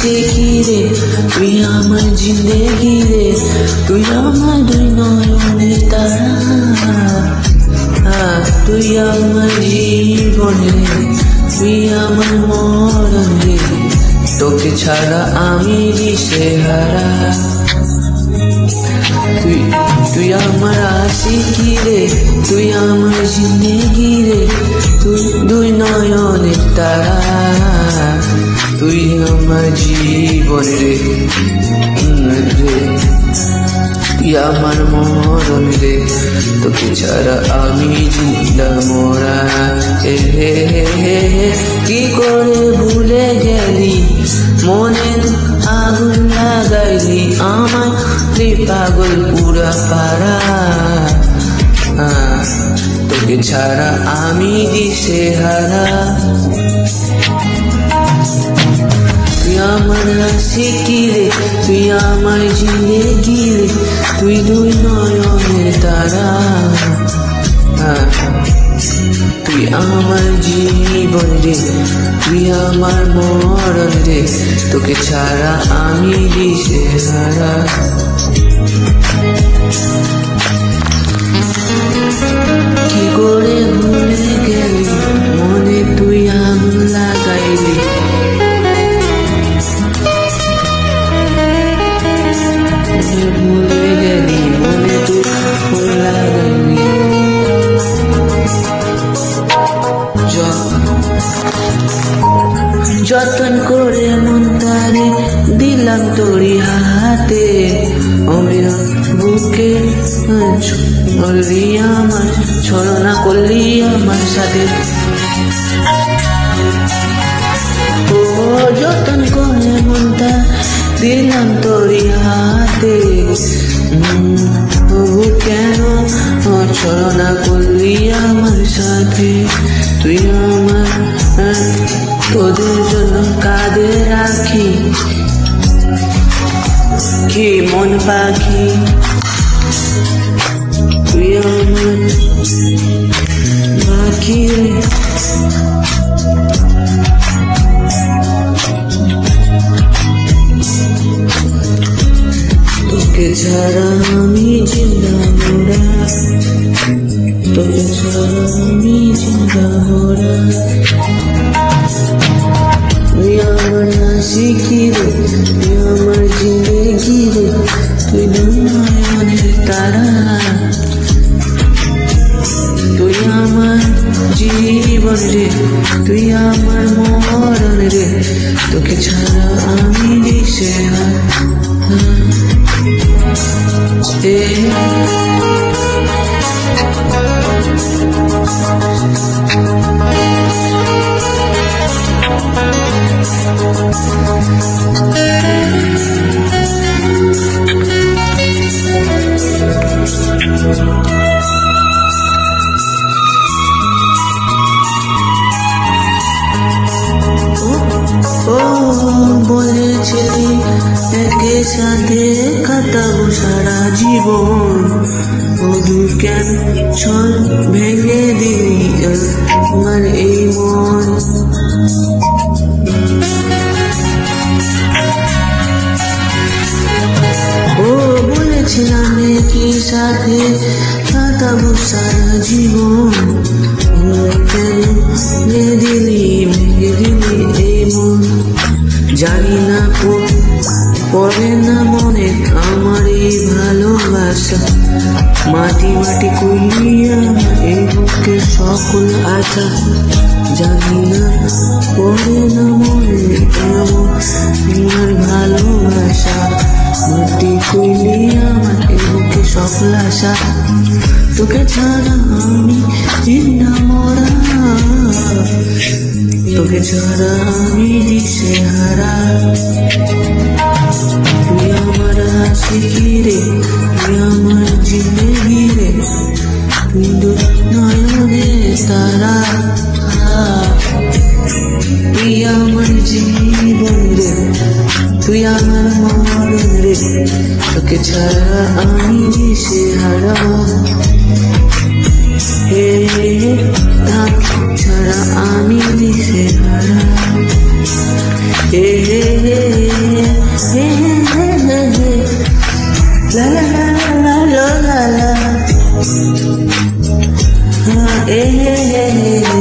আশিকি রে, তুই আমার জিন্দেগি রে, তুই আমার দুই নয়নের তারা, তুই আমার জীবন রে, তুই আমার মরণ রে, তোকে ছাড়া আমি দিশেহারা। তুই আমার আশিকি রে, তুই আমার জিন্দেগি রে, তুই দুই নয়নের তারা, তুই আমার জীবন রে, তুই আমার মরণ রে, তোকে ছাড়া আমি জিন্দা মোরা। কি করে ভুলে গেলি, মনে আগুন লাগাইলি, আমার পাগল পুরা পারা, তোকে ছাড়া আমি দিশেহারা। তুই আমার আশিকি রে, তুই আমার জিন্দেগি রে, তুই দুই নয়নের তারা, তুই আমার জীবন রে, তুই আমার মরণ রে, তোকে ছাড়া আমি দিশেহারা। কি করে ভুলে গেলি, মনে তুই আগুন লাগাইলি, ভুলে গেলি, মনে তুই আগুন লাগাইলি। যতন করে মন তারে দিলাম তোরি হাতে, অমির বুকে বললি আমার, ছলনা করলি আমার সাথে। ও যতন করে মন তা দিলাম তোরি হাতে, কেন ছলনা করলি আমার সাথে। তুই আমার তোদের জন্য কাঁদে রাখি, কি মন পাখি, তুই আমার পাখি রে, তোকে ছাড়া আমি জিন্দা মোরা, তোকে ছাড়া আমি জিন্দা মোরা। তুই আমার আশিকি রে, তুই আমার জিন্দেগি রে, তুই দুই নয়নের তারা, তুই আমার জীবন রে, তুই আমার মরণ রে, তোকে ছাড়া আমি দিশেহারা। বলেছিলি একে সাথে কাটাবো সারা জীবন, মধু কেন ছল ভেঙে দিলি আমার এই মন। ও বলেছিলাম একই সাথে কাটাবো সারা জীবন, কেন ভেঙে দিলি এই মন। জানি না পড়ে না মনে আমার এই ভালোবাসা, মাটি মাটি করিয়া এই বুকে সকল আশা। জানি না পড়ে না মনে আমার ভালোবাসা, মাটি করিয়া এই বুকে সকল আশা। তোকে ছাড়া আমি জিন্দা মোরা, তোকে ছাড়া আমি দিশেহারা। তুই আমার আশিকি রে, তুই আমার জিন্দেগি রে, তুই দুই নয়নের তারা, তুই আমার জীবন রে, তুই আমার মরণ রে, তোকে ছাড়া আমি দিশেহারা। ছাড়া আমি দিশেহারা। এ হে হে হে